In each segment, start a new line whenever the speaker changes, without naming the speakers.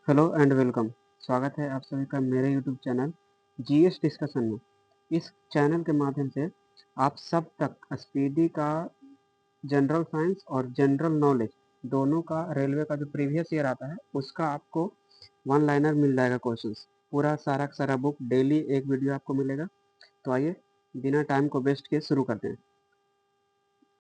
Hello and welcome. स्वागत है आप सभी का मेरे यूट्यूब चैनल जीएस डिस्कशन में। इस चैनल के माध्यम से आप सब तक स्पीडी का जनरल साइंस और जनरल नॉलेज दोनों का रेलवे का जो प्रीवियस ईयर आता है उसका आपको वन लाइनर मिल जाएगा क्वेश्चंस। पूरा सारा का सारा बुक डेली एक वीडियो आपको मिलेगा। तो आइए बिना टाइम को वेस्ट किए शुरू करते हैं।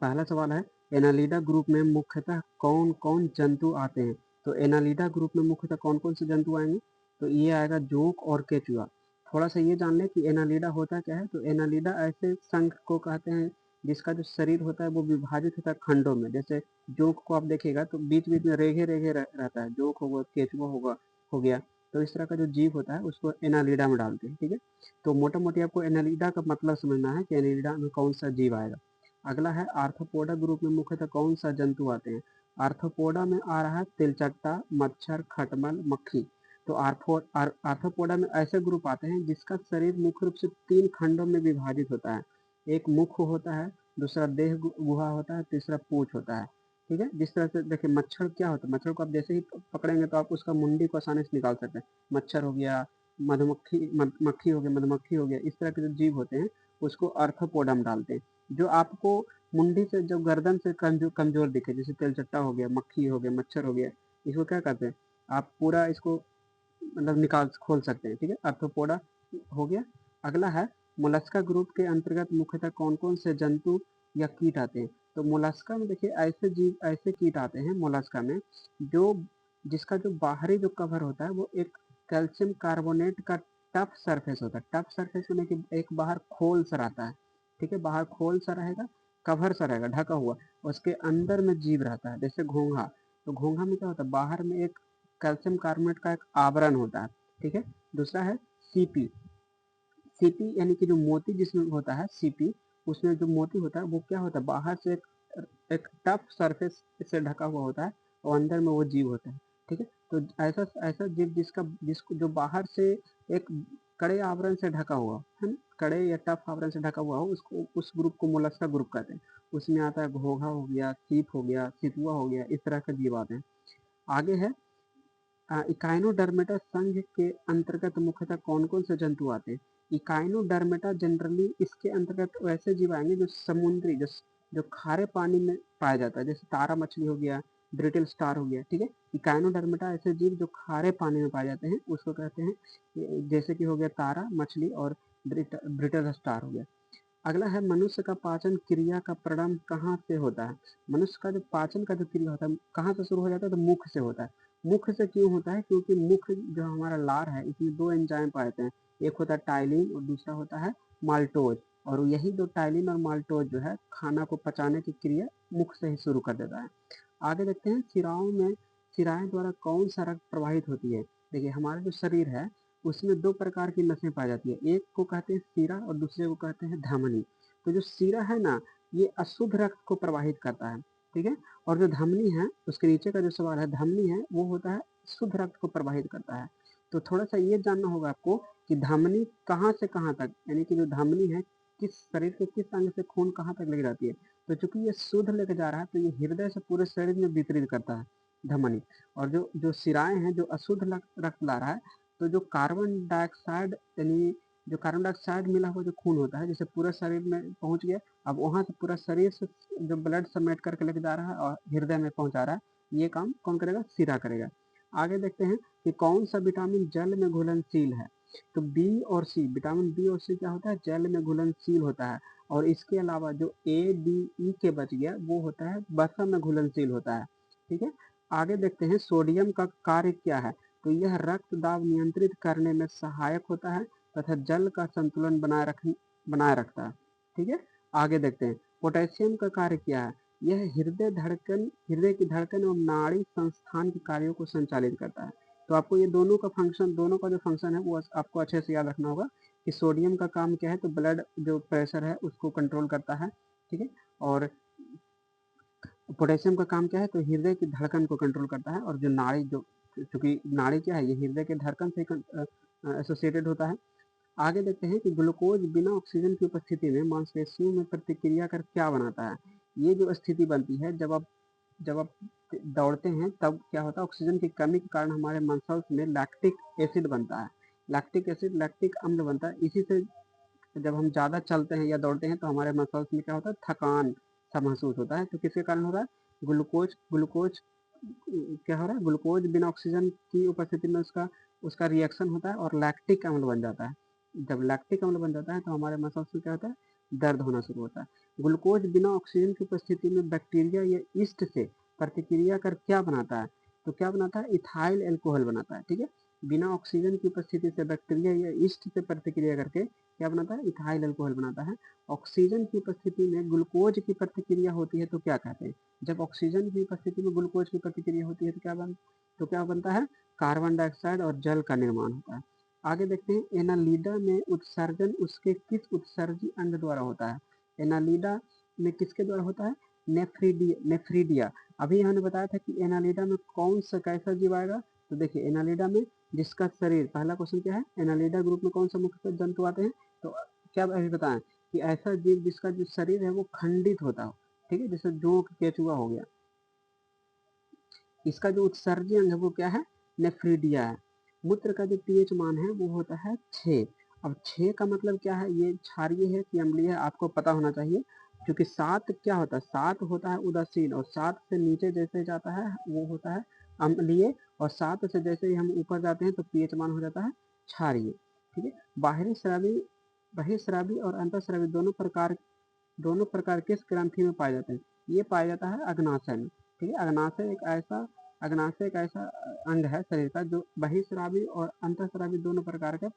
पहला सवाल है, एनालिडा ग्रुप में मुख्यतः कौन कौन जंतु आते हैं? तो एनालिडा ग्रुप में मुख्यतः कौन कौन से जंतु आएंगे? तो ये आएगा जोंक और केचुआ। थोड़ा सा ये जान लें कि एनालिडा होता क्या है। तो एनालिडा ऐसे संघ को कहते हैं जिसका जो शरीर होता है वो विभाजित होता है खंडों में। जैसे जोंक को आप देखिएगा तो बीच बीच में रेगे रेगे रहता है, जोंक होगा केचुआ होगा हो गया। तो इस तरह का जो जीव होता है उसको एनालिडा में डालते हैं। ठीक है, तो मोटा मोटी आपको एनालिडा का मतलब समझना है कि एनालिडा में कौन सा जीव आएगा। अगला है, आर्थ्रोपोडा ग्रुप में मुख्यतः कौन सा जंतु आते हैं? आर्थ्रोपोडा में आ रहा है तिलचट्टा, मच्छर, खटमल, मक्खी। तो आर्थ्रोपोडा में ऐसे ग्रुप आते हैं जिसका शरीर मुख्य रूप से 3 खंडों में विभाजित होता है। एक मुख होता है, दूसरा देह गुहा होता है, तीसरा पूंछ होता है। ठीक है, जिस तरह से देखिए मच्छर क्या होता है, मच्छर को आप जैसे ही पकड़ेंगे तो आप उसका मुंडी को आसानी से निकाल सकते हैं। मच्छर हो गया, मक्खी हो गया, मधुमक्खी हो गया, इस तरह के जो जीव होते हैं उसको आर्थ्रोपोडा में डालते हैं। जो आपको मुंडी से जो गर्दन से कमजोर दिखे, जैसे तेलचट्टा हो गया, मक्खी हो गया, मच्छर हो गया, इसको क्या करते हैं, आप पूरा इसको मतलब निकाल खोल सकते हैं। ठीक है, आर्थ्रोपोडा हो गया। अगला है, मोलस्का ग्रुप के अंतर्गत मुख्यतः कौन कौन से जंतु या कीट आते हैं? तो मोलस्का में देखिए ऐसे जीव ऐसे कीट आते हैं मोलस्का में जो जिसका जो बाहरी जो कवर होता है वो एक कैल्शियम कार्बोनेट का टफ सरफेस होता है। टफ सरफेस होने की एक बाहर खोल सा रहता है। ठीक है, बाहर खोल सा रहेगा, कवर सा रहेगा, ढका हुआ। उसके अंदर में जीव रहता है, जैसे घोंघा। तो घोंघा में क्या होता है, बाहर में एक कैल्शियम कार्बोनेट का एक आवरण होता है। ठीक है, दूसरा है सीपी। सीपी यानी कि जो मोती जिसमें होता है सीपी, उसमें जो मोती होता है वो क्या होता है, बाहर से एक टफ सरफेस से ढका हुआ होता है और अंदर में वो जीव होता है। ठीक है, तो ऐसा ऐसा जीव जिसको जो बाहर से एक कड़े आवरण से ढका हुआ है, कड़े या टफ आवरण से ढका हुआ हो, उसको उस ग्रुप को मोलस्का ग्रुप कहते हैं। उसमें आता है घोंघा हो गया, सीप हो गया, सितुआ हो गया, इस तरह के जीव आते हैं। आगे है, इकाइनोडर्मेटा संघ के अंतर्गत मुख्यतः कौन कौन से जंतु आते हैं? इकाइनोडर्मेटा जनरली इसके अंतर्गत वैसे जीव आएंगे जो समुद्री जो खारे पानी में पाया जाता है, जैसे तारा मछली हो गया, ब्रिटल स्टार हो गया। ठीक है, इकाइनोडर्मेटा ऐसे जीव जो खारे पानी में पाए जाते हैं उसको कहते हैं, जैसे कि हो गया तारा मछली और ब्रिटल स्टार हो गया। अगला है, मनुष्य का पाचन क्रिया का प्रारंभ कहाँ से होता है? मनुष्य का जो पाचन का जो क्रिया होता है कहाँ से शुरू हो जाता है? तो मुख से होता है। मुख से क्यों होता है? क्योंकि मुख जो हमारा लार है इसमें 2 एंजाइम पाए जाते हैं। एक होता है टाइलिन और दूसरा होता है माल्टोज। और यही दो टाइलिन और माल्टोज जो है खाना को पचाने की क्रिया मुख से ही शुरू कर देता है। आगे देखते हैं, सिराओं द्वारा कौन सा रक्त प्रवाहित होती है? देखिए हमारा जो शरीर है उसमें 2 प्रकार की नसें पाई जाती है। एक को कहते हैं सिरा और दूसरे को कहते हैं धमनी। तो जो सिरा है ना, ये अशुद्ध रक्त को प्रवाहित करता है। ठीक है, और जो धमनी है उसके नीचे का जो सवाल है, धमनी है वो होता है शुद्ध रक्त को प्रवाहित करता है। तो थोड़ा सा ये जानना होगा आपको कि धमनी कहाँ से कहाँ तक, यानी कि जो धमनी है किस शरीर के किस अंग से खून कहाँ तक लेके जाती है। तो चूंकि ये शुद्ध लेके जा रहा है तो ये हृदय से पूरे शरीर में वितरित करता है धमनी। और जो जो सिराएं हैं जो अशुद्ध रक्त ला रहा है, तो जो कार्बन डाइऑक्साइड यानी जो कार्बन डाइऑक्साइड मिला हुआ जो खून होता है जैसे पूरे शरीर में पहुंच गया, अब वहां से पूरा शरीर से जो ब्लड समेट करके लेके जा रहा है और हृदय में पहुंचा रहा है, ये काम कौन करेगा? सिरा करेगा। आगे देखते हैं कि कौन सा विटामिन जल में घुलनशील है? तो बी और सी, विटामिन बी और सी क्या होता है? जल में घुलनशील होता है। और इसके अलावा जो ए डी ई के बच गया वो होता है वसा में घुलनशील होता है। ठीक है, आगे देखते हैं सोडियम का कार्य क्या है? तो यह रक्त दाब नियंत्रित करने में सहायक होता है तथा जल का संतुलन बनाए रखता है। ठीक है, आगे देखते हैं पोटेशियम का कार्य क्या है? यह हृदय की धड़कन और नाड़ी संस्थान के कार्यों को संचालित करता है। तो आपको ये दोनों का जो फंक्शन है वो आपको अच्छे से याद रखना होगा कि सोडियम का काम क्या है, तो ब्लड जो प्रेशर है उसको कंट्रोल करता है। ठीक है, और पोटेशियम का काम क्या है, तो हृदय की धड़कन को कंट्रोल करता है। और जो नाड़ी जो चूंकि नाड़ी क्या है, ये हृदय के धड़कन से एसोसिएटेड होता है। आगे देखते हैं कि ग्लूकोज बिना ऑक्सीजन की उपस्थिति में मांसपेशियों में प्रतिक्रिया कर क्या बनाता है? ये जो स्थिति बनती है जब आप जब आप दौड़ते हैं तब क्या होता है, ऑक्सीजन की कमी के कारण हमारे मसल्स में लैक्टिक एसिड बनता है, लैक्टिक एसिड लैक्टिक अम्ल बनता है। इसी से जब हम ज़्यादा चलते हैं या दौड़ते हैं तो हमारे मसल्स में क्या होता है, थकान सा महसूस होता है। तो किसके कारण हो रहा है, ग्लूकोज ग्लूकोज क्या हो रहा है, ग्लूकोज बिना ऑक्सीजन की उपस्थिति में उसका उसका रिएक्शन होता है और लैक्टिक अम्ल बन जाता है। जब लैक्टिक अम्ल बन जाता है तो हमारे मसल्स में क्या होता है, दर्द होना शुरू होता है। ग्लूकोज बिना ऑक्सीजन की उपस्थिति में बैक्टीरिया या ईस्ट से प्रतिक्रिया कर क्या बनाता है, तो क्या बनाता है, इथाइल एल्कोहल बनाता है। ठीक है, बिना ऑक्सीजन की उपस्थिति से बैक्टीरिया या ईस्ट से प्रतिक्रिया करके क्या बनाता है, इथाइल अल्कोहल बनाता है। ऑक्सीजन की उपस्थिति में ग्लूकोज की प्रतिक्रिया होती है तो क्या कहते हैं, जब ऑक्सीजन की उपस्थिति में ग्लूकोज की प्रतिक्रिया होती है तो क्या बनता है, कार्बन डाइऑक्साइड और जल का निर्माण होता है। आगे देखते हैं, एनालिडा में उत्सर्जन उसके किस उत्सर्जी अंग द्वारा होता है, एनालिडा में किसके द्वारा होता है, नेफ्रीडिया। अभी हमने बताया था कि एनालिडा में कौन सा कैसा जीव आएगा, तो देखिए एनालिडा में जिसका शरीर, पहला क्वेश्चन क्या है, एनालिडा ग्रुप में कौन सा मुख्य जंतु आते हैं, तो क्या अभी बताएं कि ऐसा जीव जिसका जो शरीर है वो खंडित होता हो। ठीक है, जैसे जोंक केचुआ हो गया, इसका जो उत्सर्जी अंग है वो क्या है, नेफ्रीडिया है। मूत्र का जो पीएच मान है वो होता है 6। अब 6 का मतलब क्या है, ये क्षारीय है कि अम्लीय है आपको पता होना चाहिए, क्योंकि 7 क्या होता है, 7 होता है उदासीन, और 7 से नीचे जैसे जाता है वो होता है अम्लीय, और 7 से जैसे ही हम ऊपर जाते हैं तो पीएच मान हो जाता है क्षारीय। ठीक है, बाहरी स्रावी बहिस्रावी और अंतःस्रावी दोनों प्रकार किस ग्रंथि में पाए जाते हैं, ये पाया जाता है अग्नाशय में। ठीक है, अग्नाशय एक ऐसा अंग है शरीर का जो बहिस्रावी और अंतःस्रावी दोनों प्रकार का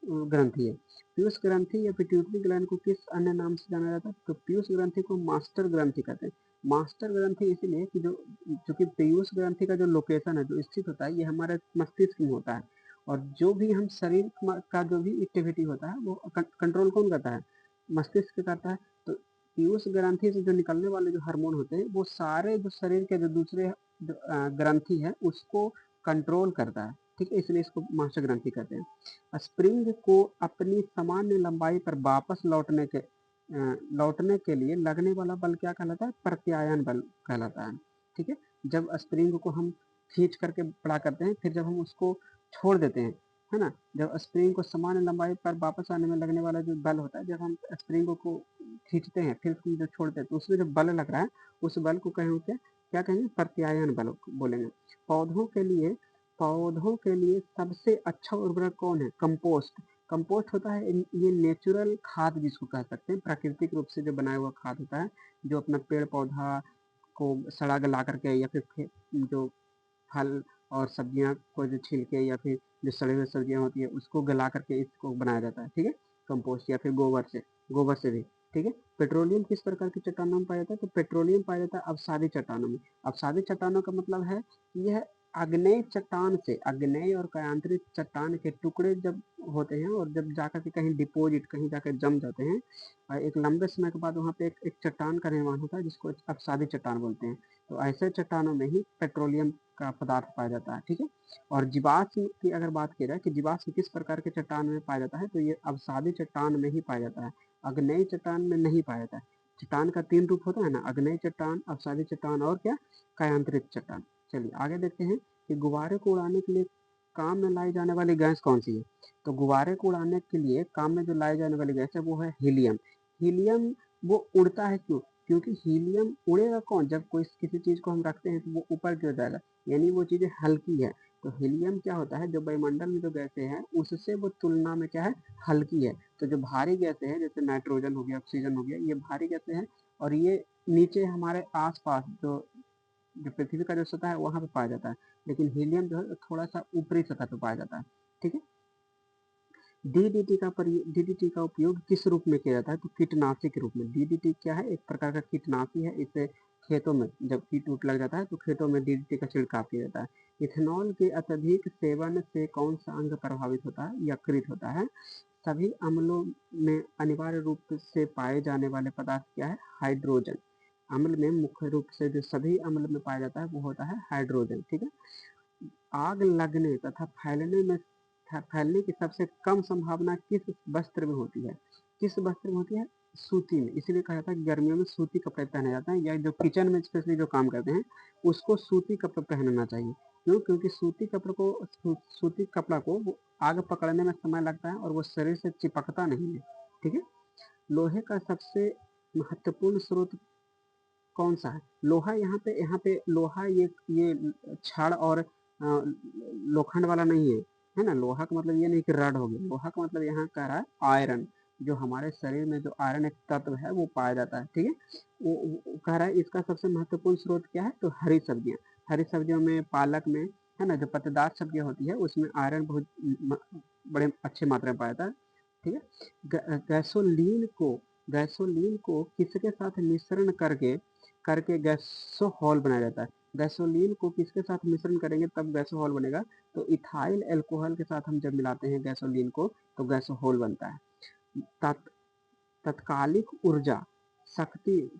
ग्रंथि है। पीयूष ग्रंथि या पिट्यूटरी ग्लैंड को किस अन्य नाम से जाना जाता है, तो पीयूष ग्रंथि को मास्टर ग्रंथि कहते हैं। मास्टर ग्रंथि इसलिए कि जो कि पीयूष ग्रंथि का जो लोकेशन है, जो स्थित होता है, ये हमारे मस्तिष्क में होता है। और जो भी हम शरीर का जो भी एक्टिविटी होता है वो कंट्रोल कौन करता है, मस्तिष्क करता है। तो पीयूष ग्रंथि से जो निकलने वाले जो हार्मोन होते हैं वो सारे जो शरीर के जो दूसरे ग्रंथि है उसको कंट्रोल करता है। ठीक है, इसलिए इसको मास्टर ग्रंथि कहते हैं। स्प्रिंग को अपनी सामान्य लंबाई पर वापस लौटने के लिए लगने वाला बल क्या कहलाता है, प्रत्यायन बल कहलाता है। ठीक है, जब स्प्रिंग को हम खींच करके बड़ा करते हैं, फिर जब हम उसको छोड़ देते हैं, है ना, जब स्प्रिंग को सामान्य लंबाई पर वापस आने में लगने वाला जो बल होता है, जब हम स्प्रिंग को खींचते हैं फिर जो छोड़ते हैं तो उसमें जो बल लग रहा है उस बल को कहेंगे क्या, क्या कहेंगे, प्रत्यायन बल बोलेंगे। पौधों के लिए पौधों के लिए सबसे अच्छा उर्वरक कौन है, कंपोस्ट। कंपोस्ट होता है ये नेचुरल खाद जिसको कह सकते हैं, प्राकृतिक रूप से जो बनाया हुआ खाद होता है, जो अपना पेड़ पौधा को सड़ा गला करके या फिर जो फल और सब्जियां को जो छिलके या फिर जो सड़ी हुई सब्जियां होती है उसको गला करके इसको बनाया जाता है। ठीक है, कंपोस्ट या फिर गोबर से भी। ठीक है, पेट्रोलियम किस प्रकार की चट्टानों में पाया जाता है, तो पेट्रोलियम पाया जाता है अवसादी चट्टानों में। अवसादी चट्टानों का मतलब है कि यह आग्नेय चट्टान से, आग्नेय और कायांतरित चट्टान के टुकड़े जब होते हैं और जब जाकर के कहीं डिपोजिट कहीं जाकर जम जाते हैं, एक लंबे समय के बाद वहाँ पे एक चट्टान का निर्माण होता है जिसको अवसादी चट्टान बोलते हैं। तो ऐसे चट्टानों में ही पेट्रोलियम का पदार्थ पाया जाता है। ठीक है, और जीवाश्म की अगर बात की जाए कि जीवाश्म किस प्रकार के चट्टान में पाया जाता है, तो ये अवसादी चट्टान में ही पाया जाता है, आग्नेय चट्टान में नहीं पाया जाता है। चट्टान का 3 रूप होता है ना, आग्नेय चट्टान, अवसादी चट्टान और क्या, कायांतरित चट्टान। चलिए आगे देखते हैं कि गुब्बारे को उड़ाने के लिए काम में लाई जाने वाली गैस कौन सी है, तो गुब्बारे को उड़ाने के लिए काम में जो लाई जाने वाली गैस है वो है हीलियम। हीलियम वो उड़ता है क्यों, क्योंकि हीलियम उड़ेगा कौन, जब कोई किसी चीज को हम रखते हैं तो वो ऊपर क्यों जाएगा, यानी वो चीजें हल्की है। तो हीलियम क्या होता है, जो वायुमंडल में जो गैसें हैं उससे वो तुलना में क्या है, हल्की है। तो जो भारी गैसें हैं जैसे नाइट्रोजन हो गया, ऑक्सीजन हो गया, ये भारी गैसें हैं और ये नीचे हमारे आसपास जो जो पृथ्वी का जो सतह है वहां पे पाया जाता है, लेकिन हीलियम जो है थोड़ा सा ऊपरी सतह पे पाया जाता है। ठीक है, डीडीटी का उपयोग किस रूप में किया जाता है, तो कीटनाशी के रूप में। डीडीटी क्या है, एक प्रकार का कीटनाशी है, इसे खेतों में जब कीट उट लग जाता है तो खेतों में डीडीटी का छिड़काव किया जाता है। इथेनॉल के अत्यधिक सेवन से कौन सा अंग प्रभावित होता है, यकृत होता है। सभी अम्लों में अनिवार्य रूप से पाए जाने वाले पदार्थ क्या है, हाइड्रोजन। अम्ल में मुख्य रूप से जो सभी अम्ल में पाया जाता है वो होता है हाइड्रोजन। ठीक है, आग लगने तथा फैलने की सबसे कम संभावना किस वस्त्र में होती है, किस वस्त्र में होती है, सूती में, इसीलिए कहा जाता है कि गर्मियों में सूती कपड़े पहने जाते हैं, या जो किचन में स्पेशली जो काम करते हैं उसको सूती कपड़े पहनना चाहिए। क्यों? क्योंकि सूती कपड़ा को वो आग पकड़ने में समय लगता है और वो शरीर से चिपकता नहीं है। ठीक है। लोहे का सबसे महत्वपूर्ण स्रोत कौन सा है? लोहा यहाँ पे लोहा ये छड़ और लोखंड वाला नहीं है, है ना? लोहा का मतलब ये नहीं कि रड हो गया, लोहा का मतलब यहाँ कह रहा है आयरन। जो हमारे शरीर में जो आयरन एक तत्व है वो पाया जाता है। ठीक है। वो कह रहा है इसका सबसे महत्वपूर्ण स्रोत क्या है? तो हरी सब्जियां। हरी सब्जियों में पालक में, है ना, जो पत्तेदार सब्जियां होती है उसमें आयरन बहुत बड़े अच्छे मात्रा में पाया जाता है। ठीक है। गैसोलीन को किसके साथ मिश्रण करके करके गैसोहॉल बनाया जाता है? गैसोलीन को किसके साथ मिश्रण करेंगे तब गैसोहॉल बनेगा? तो इथाइल अल्कोहल के साथ हम जब मिलाते हैं गैसोलीन को तो गैसोहॉल बनता है। तत्- तत्कालिक ऊर्जा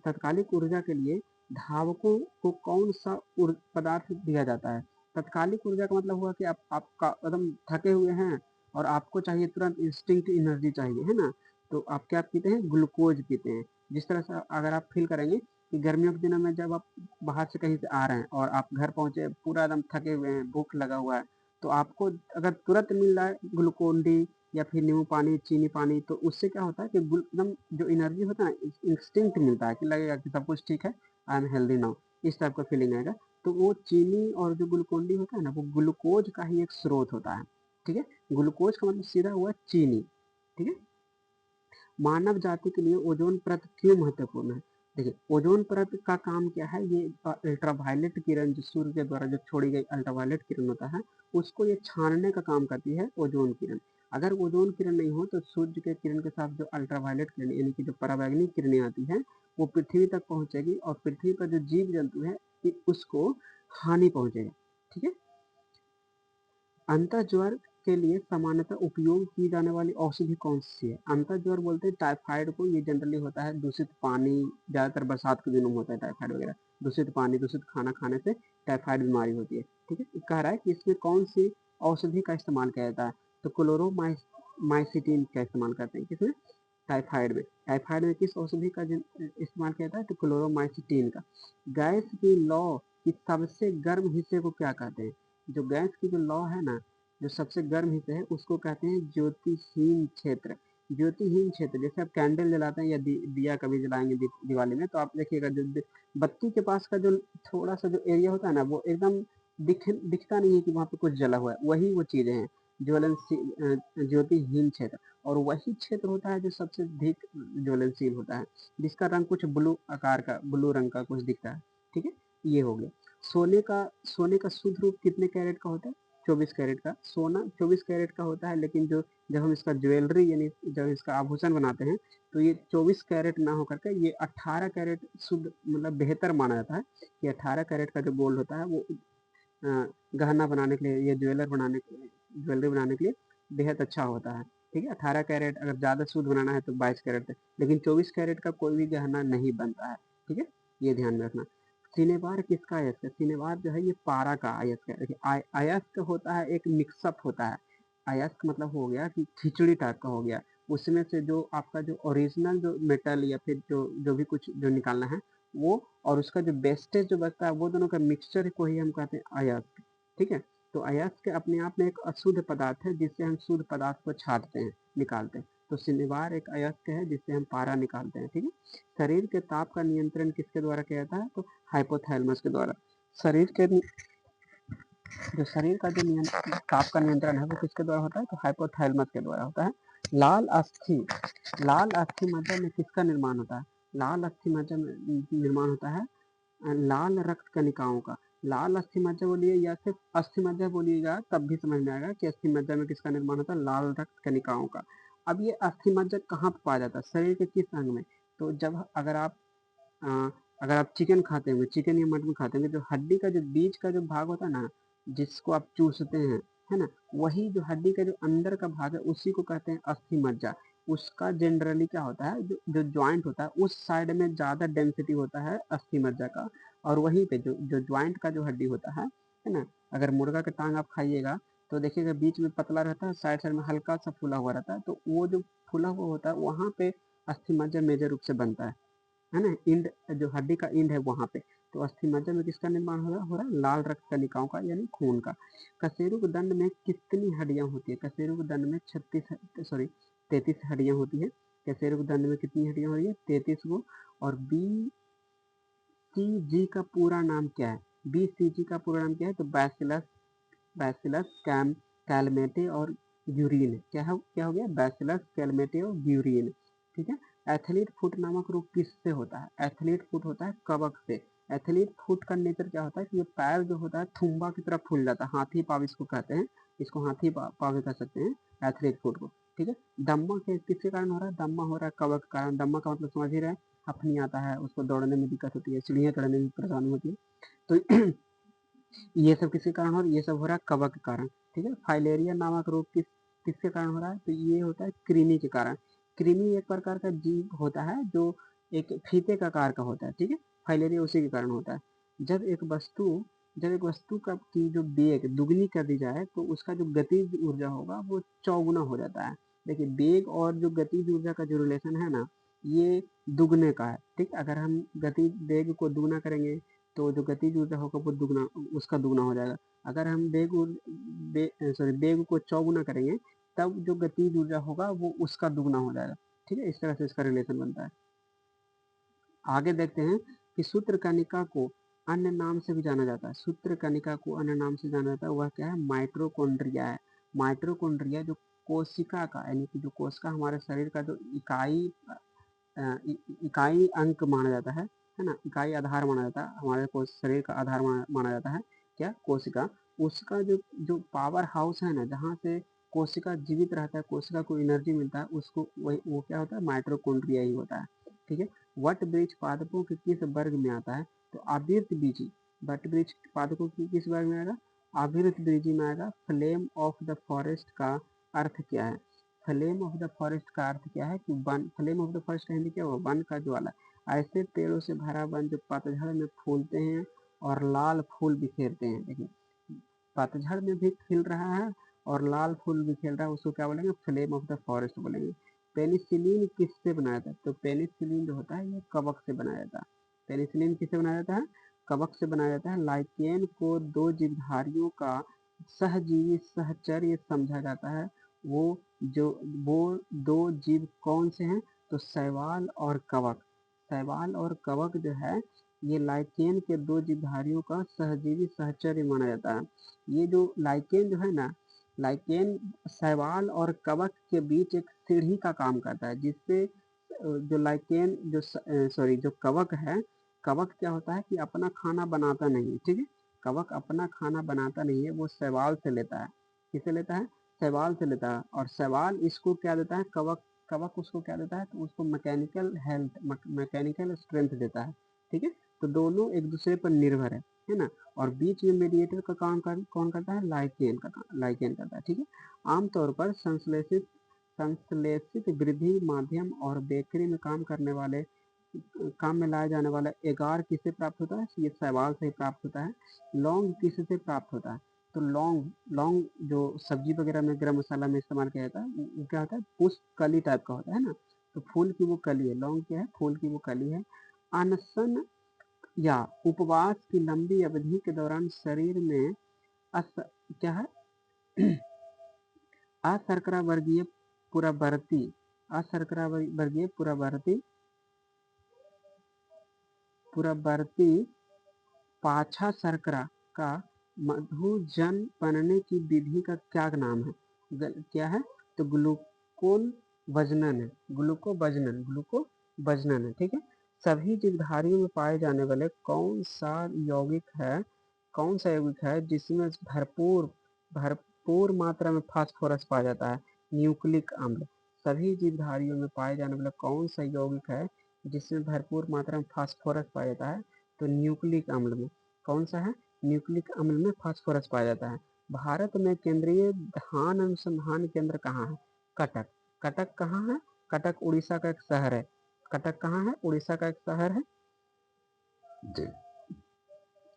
तत्कालिक ऊर्जा के लिए धावकों को कौन सा पदार्थ दिया जाता है? तत्कालिक ऊर्जा का मतलब हुआ कि आपका एकदम थके हुए हैं और आपको चाहिए तुरंत इंस्टिंक्ट एनर्जी चाहिए, है ना? तो आप क्या पीते हैं? ग्लूकोज पीते हैं। जिस तरह से अगर आप फील करेंगे कि गर्मियों के दिनों में जब आप बाहर से कहीं से आ रहे हैं और आप घर पहुंचे पूरा एकदम थके हुए हैं, भूख लगा हुआ है, तो आपको अगर तुरंत मिल रहा है ग्लूकोन डी या फिर नींबू पानी, चीनी पानी, तो उससे क्या होता है कि एकदम जो एनर्जी होता है ना, इंस्टिंक्ट मिलता है कि लगेगा कि सब कुछ ठीक है, आई एम हेल्दी नाउ, इस टाइप का फीलिंग आएगा। तो वो चीनी और जो ग्लूकोन डी होता है ना, वो ग्लूकोज का ही एक स्रोत होता है। ठीक है। ग्लूकोज का मतलब सीधा हुआ चीनी। ठीक है। मानव जाति के लिए ओजोन परत क्यों महत्वपूर्ण है? देखिए, ओजोन परत का काम क्या है? ये अल्ट्रावायलेट किरण जो सूर्य के द्वारा जो छोड़ी गई अल्ट्रावायलेट किरण होता है उसको ये छानने का काम करती है ओजोन किरण। अगर ओजोन किरण नहीं हो तो सूर्य के किरण के साथ जो अल्ट्रावायलेट किरण यानी कि जो पराबैंगनी किरणें आती हैं वो पृथ्वी तक पहुंचेगी और पृथ्वी पर जो जीव जंतु है उसको हानि पहुंचेगी। ठीक है। अंतः ज्वर के लिए सामान्यतः उपयोग की जाने वाली औषधि कौन सी है? अंतः ज्वर बोलते हैं टाइफाइड को। ये जनरली होता है दूषित पानी, ज्यादातर बरसात के दिनों में होता है टाइफाइड वगैरह। दूषित पानी, दूषित खाना खाने से टाइफाइड बीमारी होती है। ठीक है। कह रहा है कि इसमें कौन सी औषधि का इस्तेमाल किया जाता है? तो क्लोरोमाइसिटिन का इस्तेमाल करते हैं। किसमें? टाइफाइड में किस औषधि का इस्तेमाल किया जाता है? तो क्लोरोमाइसिटिन का। गैस की लौ की सबसे गर्म हिस्से को क्या कहते हैं? जो गैस की जो लौ है ना, जो सबसे गर्म हिस्से है उसको कहते हैं ज्योतिहीन क्षेत्र। ज्योतिहीन क्षेत्र, जैसे आप कैंडल जलाते हैं या दिया कभी जलाएंगे दिवाली में, तो आप देखिएगा जो बत्ती के पास का जो थोड़ा सा जो एरिया होता है ना वो एकदम दिखता नहीं है कि वहां पे कुछ जला हुआ है, वही वो चीजें हैं ज्योतिहीन क्षेत्र। और वही क्षेत्र होता है जो सबसे अधिक ज्वलनशील होता है, जिसका रंग कुछ ब्लू रंग का कुछ दिखता है। ठीक है। ये हो गया। सोने का शुद्ध रूप कितने कैरेट का होता है? 24 कैरेट का। सोना 24 कैरेट का होता है, लेकिन जब हम इसका ज्वेलरी यानी जब इसका आभूषण बनाते हैं तो ये 24 कैरेट ना होकर के ये 18 कैरेट शुद्ध मतलब बेहतर माना जाता है। ये 18 कैरेट का जो गोल्ड होता है वो गहना बनाने के लिए या ज्वेलरी बनाने के लिए बेहद अच्छा होता है। ठीक है। 18 कैरेट अगर ज़्यादा शुद्ध बनाना है तो 22 कैरेट तक, लेकिन 24 कैरेट का कोई भी गहना नहीं बनता है। ठीक है। ये ध्यान में रखना। सिनेबार किसका अयस्क है? सिनेबार जो है ये पारा का अयस्क है। देखिए अयस्क होता है एक मिक्सअप होता है। अयस्क मतलब हो गया कि खिचड़ी टाइप का हो गया। उसमें से जो आपका जो ओरिजिनल जो मेटल या फिर जो भी कुछ जो निकालना है वो, और उसका जो वेस्टेज जो बचता है वो दोनों का मिक्सचर को ही हम कहते हैं अयस्क। ठीक है। तो अयस्क अपने आप में एक अशुद्ध पदार्थ है जिससे हम शुद्ध पदार्थ को छांटते हैं, निकालते हैं। तो सिनेबार एक अयस्क है जिससे हम पारा निकालते हैं। ठीक है। शरीर के ताप का नियंत्रण किसके द्वारा किया जाता है? तो हाइपोथैलेमस के द्वारा। शरीर के जो शरीर का जो ताप का नियंत्रण है वो किसके द्वारा होता है? तो हाइपोथैलेमस के द्वारा होता है। लाल अस्थि लाल अस्थि मज्जा में किसका निर्माण होता है? लाल अस्थि मज्जा में निर्माण होता है लाल रक्त कणिकाओं का। लाल अस्थि मज्जा बोलिए या सिर्फ अस्थि मज्जा बोलिएगा तब भी समझ में आएगा कि अस्थि मज्जा में किसका निर्माण होता है? लाल रक्त कणिकाओं का। अब ये अस्थि मज्जा कहाँ पर पाया जाता है? शरीर के किस अंग में? तो जब अ, अगर आप चिकन खाते होंगे, चिकन या मटन खाते होंगे, जो हड्डी का जो बीच का जो भाग होता है ना, जिसको आप चूसते हैं, है ना, वही जो हड्डी का जो अंदर का भाग है उसी को कहते हैं अस्थि मज्जा। उसका जनरली क्या होता है, जो जो ज्वाइंट होता है उस साइड में ज्यादा डेंसिटी होता है अस्थि मज्जा का, और वहीं पे जो जो ज्वाइंट का जो हड्डी होता है ना, अगर मुर्गा का टांग आप खाइएगा तो देखिएगा बीच में पतला रहता है, साइड साइड में हल्का सा फूला हुआ रहता है, तो वो जो फूला हुआ होता है वहां पे अस्थि मज्जा मेजर रूप से बनता है ना, इंड जो हड्डी का इंड है वहां पे। तो अस्थि मज्जा में किसका निर्माण हो रहा है, लाल रक्त कनिकाओं का यानी खून का। कशेरुक दंड में कितनी हड्डियां होती है, कशेरुक दंड में 33 हड्डियां होती है। कशेरुक दंड में कितनी हड्डियां हो रही है, 33 गो। और बी सी जी का पूरा नाम क्या है, बी सी जी का पूरा नाम क्या है, तो बैसिलस बैसिलस कैलमेटे और यूरिन। क्या हो गया, बैसिलस कैलमेटे और यूरिन। ठीक है। एथलीट फुट नामक रोग किससे होता है, एथलीट फुट होता है कवक से। एथलीट फुट का नेचर क्या होता है कि ये पैर जो होता है थुम्बा की तरफ फूल जाता है, हाथी पाव इसको कहते हैं, इसको हाथी पाव भी कह सकते हैं एथलीट फुट को। ठीक है। दम्मा किसके कारण हो रहा है, दम्मा हो रहा है कवक के कारण। दम्मा का मतलब समझ ही रहे हैं, हफनी आता है, उसको दौड़ने में दिक्कत होती है, सीढ़ियाँ चढ़ने में परेशानी होती है। तो ये सब किसके कारण हो रहा है, ये सब हो रहा है कवक के कारण। ठीक है। फाइलेरिया नामक रोग किसके कारण हो रहा है, तो ये होता है कृमि के कारण। कृमि एक प्रकार का जीव होता है जो एक फीते का आकार का होता है। ठीक है। फाइलेरिया उसी के कारण होता है। जब एक वस्तु जब एक वस्तु का की जो वेग दुगनी कर दी जाए तो उसका जो गतिज ऊर्जा होगा वो चौगुना हो जाता है। देखिए वेग और जो गतिज ऊर्जा का जो रिलेशन है ना, ये दुगने का है। ठीक। अगर हम गति वेग को दुगना करेंगे तो जो गतिज ऊर्जा होगा वो दुगना, उसका दुगना हो जाएगा। अगर हम वेग को चौगुना करेंगे तब जो गतिज ऊर्जा होगा वो उसका दुगना हो जाएगा। ठीक है। इस तरह से इसका रिलेशन बनता है। आगे देखते हैं कि सूत्रकनिका को अन्य नाम से भी जाना जाता है। सूत्रकनिका को अन्य नाम से जाना जाता है, वह क्या है, माइटोकॉन्ड्रिया है। माइटोकॉन्ड्रिया जो कोशिका का यानी कि जो कोशिका हमारे शरीर का जो इकाई अंक माना जाता है ना, इकाई आधार माना जाता है, हमारे शरीर का आधार माना जाता है क्या, कोशिका। उसका जो जो पावर हाउस है ना, जहाँ से कोशिका जीवित रहता है, कोशिका को एनर्जी मिलता है, उसको वही वो क्या होता है, माइटोकॉन्ड्रिया ही होता है। ठीक है। वट वृक्ष पादपों के किस वर्ग में आता है, तो आवृत बीजी। वट वृक्ष पादपों की किस वर्ग में आएगा, आवृत बीजी में आएगा। फ्लेम ऑफ द फॉरेस्ट का अर्थ क्या है, फ्लेम ऑफ द फॉरेस्ट का अर्थ क्या है कि one, flame of the forest का हिंदी क्या होगा, वन का ज्वाला। ऐसे पेड़ों से भरा वन जो पतझड़ में फूलते हैं और लाल फूल बिखेरते हैं। देखिए पतझड़ में भी खिल रहा है और लाल फूल भी खिल रहा है, उसको क्या बोलेंगे, फ्लेम ऑफ द फॉरेस्ट बोलेंगे। पेनिसिलिन किससे बनाया जाता है, तो पेनिसिलिन जो होता है ये कवक से बनाया जाता है। पेनिसिलिन किससे बनाया जाता है, कवक से बनाया जाता है। लाइकेन को दो जीवधारियों का सहजीवी सहचर्य समझा जाता है। वो जो वो दो जीव कौन से हैं, तो शैवाल और कवक। शैवाल और कवक जो है ये लाइकेन के दो जीवधारियों का सहजीवी सहचर्य माना जाता है। ये जो लाइकेन जो है ना, लाइकेन शैवाल और कवक के बीच एक सीढ़ी का काम करता है, जिससे जो लाइकेन जो सॉरी जो कवक है, कवक क्या होता है कि अपना खाना बनाता नहीं है। ठीक है। कवक अपना खाना बनाता नहीं है, वो शैवाल से लेता है। किसे लेता है, शैवाल से लेता है। और शैवाल इसको क्या देता है, कवक कवक उसको क्या देता है, तो उसको मैकेनिकल हेल्थ, मैकेनिकल स्ट्रेंथ देता है। ठीक है। तो दोनों एक दूसरे पर निर्भर है ना। और बीच में मीडिएटर का काम कौन करता है, लाइकेन का काम, लाइकेन करता है। ठीक है। आमतौर पर संश्लेषित वृद्धि माध्यम और बेकरी में काम में लाया जाने वाला एगार किससे प्राप्त होता है, ये शैवाल से ही प्राप्त होता है। लौंग किससे प्राप्त होता है, तो लौंग लौंग जो सब्जी वगैरह में गरम मसाला में इस्तेमाल किया जाता है, वो क्या होता है, पुष्प कली टाइप का होता है ना, तो फूल की वो कली है, लौंग क्या है, फूल की वो कली है। अनशन या उपवास की लंबी अवधि के दौरान शरीर में अस, क्या है, अशर्करा वर्गीय पुरवर्ती अशर्करा वर्गीय पुरवर्ती पाछा शर्करा का मधुजन बनने की विधि का क्या नाम है, क्या है, तो ग्लूकोन वजनन है, ग्लूको वजनन है। ठीक है। सभी जीवधारियों में पाए जाने वाले कौन सा यौगिक है जिसमें भरपूर मात्रा में फास्फोरस पाया जाता है, न्यूक्लिक अम्ल। सभी जीवधारियों में पाए जाने वाला कौन सा यौगिक है जिसमें भरपूर मात्रा में फास्फोरस पाया जाता है, तो न्यूक्लिक अम्ल में। कौन सा है, न्यूक्लिक अम्ल में फास्फोरस पाया जाता है। भारत में केंद्रीय धान अनुसंधान केंद्र कहाँ है, कटक। कटक कहाँ है, कटक उड़ीसा का एक शहर है। कटक कहाँ है, उड़ीसा का एक शहर है।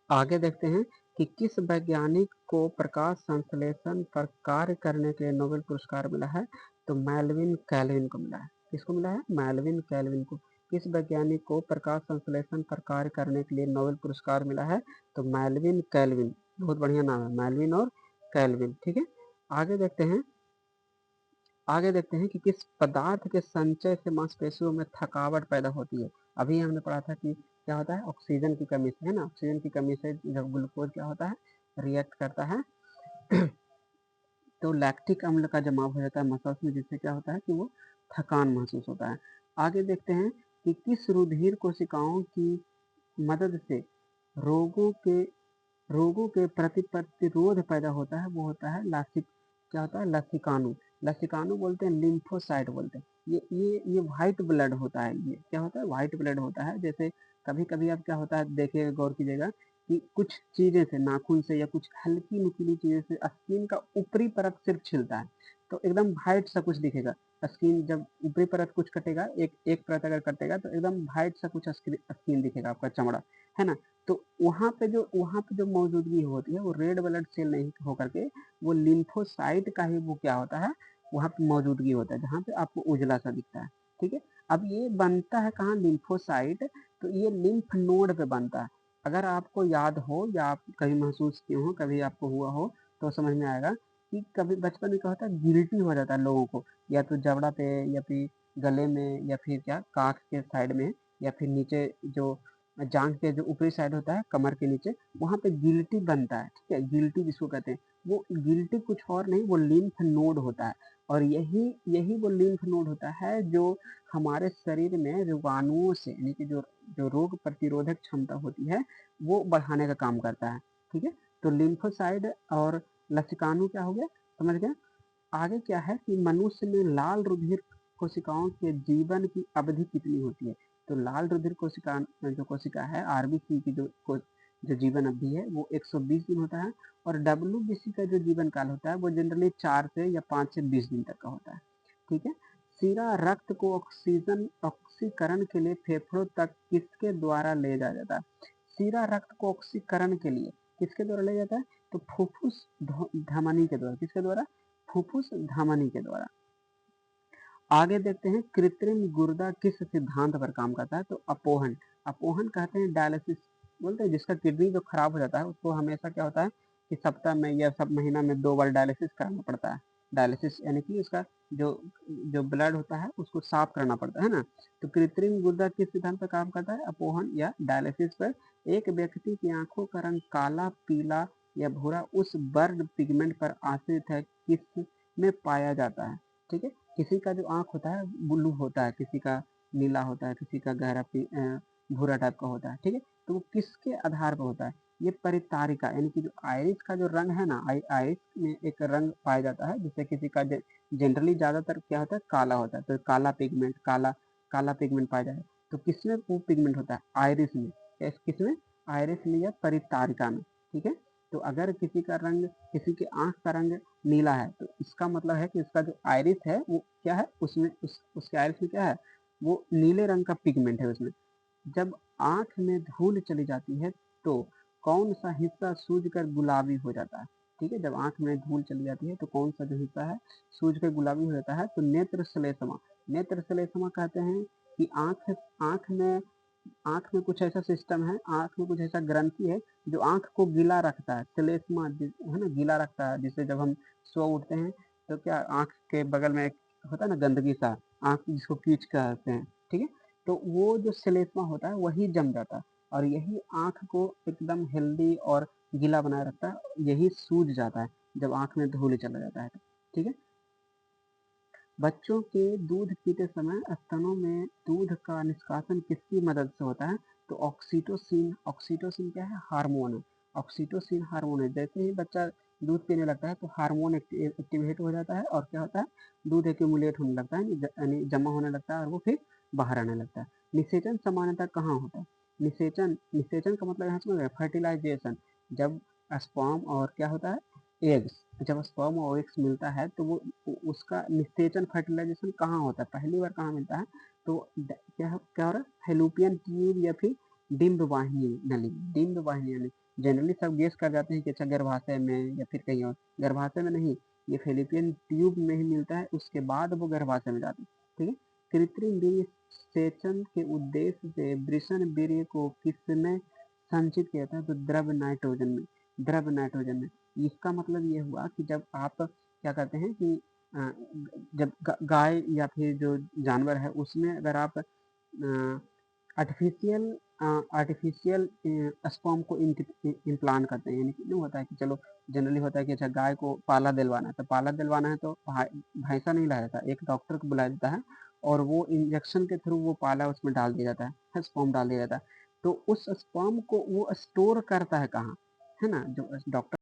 आगे देखते हैं कि किस वैज्ञानिक को प्रकाश संश्लेषण पर कार्य करने के लिए नोबेल पुरस्कार मिला है, तो मेल्विन कैल्विन को मिला है। किसको मिला है? मेल्विन कैल्विन को। किस वैज्ञानिक को प्रकाश संश्लेषण पर कार्य करने के लिए नोबेल पुरस्कार मिला है? तो मेल्विन कैल्विन, बहुत बढ़िया नाम है, मेल्विन और कैल्विन। ठीक है, आगे देखते हैं। आगे देखते हैं कि किस पदार्थ के संचय से मांसपेशियों में थकावट पैदा होती है। अभी हमने पढ़ा था कि क्या होता है, ऑक्सीजन की कमी से, है ना, ऑक्सीजन की कमी से जब ग्लूकोज क्या होता है, रिएक्ट करता है तो लैक्टिक अम्ल का जमाव हो जाता है मसल्स में, जिससे क्या होता है कि वो थकान महसूस होता है। आगे देखते हैं कि किस रुधिर कोशिकाओं की मदद से रोगों के रोगों के प्रति प्रतिरोध पैदा होता है, वो होता है लासिक, क्या होता है, लसिकानु। लसिकानु बोलते हैं, लिम्फोसाइट बोलते हैं। ये व्हाइट ब्लड होता है, ये क्या होता है, व्हाइट ब्लड होता है। जैसे कभी कभी अब क्या होता है, देखिए गौर कीजिएगा कि कुछ चीजें से, नाखून से या कुछ हल्की नुकीली चीजें से स्किन का ऊपरी परत सिर्फ छिलता है, तो एकदम व्हाइट सा कुछ दिखेगा। स्किन जब ऊपरी परत कुछ कटेगा, एक एक परत अगर कटेगा तो एकदम व्हाइट सा कुछ स्किन दिखेगा, आपका चमड़ा, है ना। तो वहाँ पे जो मौजूदगी होती है वो रेड ब्लड सेल नहीं होकर के वो लिम्फोसाइट का ही वो क्या होता है, वहाँ पे मौजूदगी होता है, जहाँ पे आपको उजला सा दिखता है। ठीक है, अब ये बनता है कहाँ, लिम्फोसाइट, तो ये लिम्फ नोड पे बनता है। अगर आपको याद हो या आप कभी महसूस किए हो, कभी आपको हुआ हो, तो समझ में आएगा कि कभी बचपन में क्या होता है, गिल्टी हो जाता है लोगों को, या तो जबड़ा पे, या फिर गले में, या फिर क्या काख के साइड में, या फिर नीचे जो जांघ के जो ऊपरी साइड होता है कमर के नीचे, वहां पे गिल्टी बनता है। ठीक है, गिल्टी जिसको कहते हैं, वो गिल्टी कुछ और नहीं, वो लिम्फ नोड होता है। और यही यही वो लिम्फ नोड होता है जो हमारे शरीर में रोगाणुओं से, यानी कि जो जो रोग प्रतिरोधक क्षमता होती है वो बढ़ाने का काम करता है। ठीक है, तो लिम्फोसाइड और लसिकानु क्या हो गया, समझ गए। आगे क्या है कि मनुष्य में लाल रुधिर कोशिकाओं के जीवन की अवधि कितनी होती है? तो लाल रुधिर कोशिका जो कोशिका है, आरबीसी की जो जीवन अवधि है वो 120 दिन होता है। और डब्ल्यूबीसी का जो जीवन काल होता है वो जनरली 4 से या 5 से 20 दिन तक का होता है। ठीक है, सीरा रक्त को ऑक्सीकरण के लिए फेफड़ों तक किसके द्वारा ले जाया जाता है? सीरा रक्त को ऑक्सीकरण के लिए किसके द्वारा ले जाता है? तो फुफ्फुस धमनी के द्वारा। किसके द्वारा? फुफ्फुस धमनी के द्वारा। आगे देखते हैं, कृत्रिम गुर्दा किस सिद्धांत पर काम करता है? तो अपोहन। अपोहन कहते हैं डायलिसिस, बोलते हैं जिसका किडनी जो खराब हो जाता है उसको हमेशा क्या होता है कि सप्ताह में या सब महीना में 2 बार डायलिसिस कराना पड़ता है। डायलिसिस यानी कि उसका जो जो ब्लड होता है उसको साफ करना पड़ता है ना। तो कृत्रिम गुर्दा किस सिद्धांत पर काम करता है? अपोहन या डायलिसिस पर। एक व्यक्ति की आंखों का रंग काला, पीला या भूरा उस बर्ड पिगमेंट पर आश्रित है किस में पाया जाता है? ठीक है, किसी का जो आँख होता है ब्लू होता है, किसी का नीला होता है, किसी का गहरा भूरा टाइप का होता है। ठीक है, तो वो किसके आधार पर होता है? ये परितारिका, यानी कि जो आइरिस का जो रंग है ना, आइरिस में एक रंग पाया जाता है जिससे किसी का जनरली ज्यादातर क्या होता है, काला होता है, तो काला पिगमेंट, काला काला पिगमेंट पाया जाए। तो किसमें वो पिगमेंट होता है? आइरिस में। किसमें? आइरिस में या परितारिका में। ठीक है, तो अगर किसी का रंग, किसी की आंख का रंग नीला है तो इसका मतलब है कि उसका जो आइरिस है वो क्या है, उसमें उसके आइरिस में क्या है, वो नीले रंग का पिगमेंट है उसमें। जब आंख में धूल चली जाती है तो कौन सा हिस्सा सूजकर गुलाबी हो जाता है? ठीक है, जब आंख में धूल चली जाती है तो कौन सा जो हिस्सा है सूजकर गुलाबी हो जाता है? तो नेत्र श्लेष्मा। नेत्र श्लेष्मा कहते हैं कि आंख में आँख में कुछ ऐसा सिस्टम है, आँख में कुछ ऐसा ग्रंथि है जो आँख को गीला रखता है, श्लेष्मा है ना, गीला रखता है, जिससे जब हम सो उठते हैं तो क्या आँख के बगल में एक होता है ना गंदगी सा, आँख जिसको कीच कहते हैं। ठीक है, तो वो जो श्लेष्मा होता है वही जम जाता है और यही आँख को एकदम हेल्दी और गीला बनाए रखता है, यही सूज जाता है जब आँख में धूल चला जाता है तो। ठीक है, बच्चों के दूध पीते समय स्तनों में दूध का निष्कासन किसकी मदद से होता है? तो ऑक्सीटोसिन। ऑक्सीटोसिन क्या है? हार्मोन है। ऑक्सीटोसिन हार्मोन है। जैसे ही बच्चा दूध पीने लगता है तो हार्मोन एक्टिवेट हो जाता है और क्या होता है, दूध एक्यूमुलेट होने लगता है, यानी जमा होने लगता है और वो फिर बाहर आने लगता है। निषेचन सामान्यतः कहाँ होता है? निषेचन, निषेचन का मतलब यहाँ समझ रहे हैं, फर्टिलाइजेशन। जब स्पर्म और क्या होता है, एग्स, जब स्पर्म और एग्स मिलता है तो वो उसका निषेचन, फर्टिलाइजेशन कहाँ होता है, पहली बार कहाँ मिलता है? तो क्या क्या हो रहा है, फेलोपियन ट्यूब या फिर डिम्ब वाहिनी नली। डिम्ब वाहिनी नली, जनरली सब गेस कर जाते हैं कि अच्छा गर्भाशय में या फिर कहीं और, गर्भाशय में नहीं, ये फेलोपियन ट्यूब में ही मिलता है, उसके बाद वो गर्भाशय में जाती है। ठीक है, कृत्रिम वीर्य सेचन के उद्देश्य से वृषण वीर्य को किसमें संचित किया जाता है? तो द्रव नाइट्रोजन में। इसका मतलब ये हुआ कि जब आप क्या करते हैं कि जब गाय या फिर जो जानवर है उसमें अगर आप आर्टिफिशियल आर्टिफिशियल स्पर्म को इम्प्लांट करते हैं, यानी कि नहीं होता है कि चलो जनरली होता है कि अच्छा गाय को पाला दिलवाना है, तो पाला दिलवाना है तो भैंसा नहीं लाया जाता, एक डॉक्टर को बुलाया जाता है और वो इंजेक्शन के थ्रू वो पाला उसमें डाल दिया जाता है, स्पर्म डाल दिया जाता है। तो उस स्पर्म को वो स्टोर करता है कहाँ, है ना? जो डॉक्टर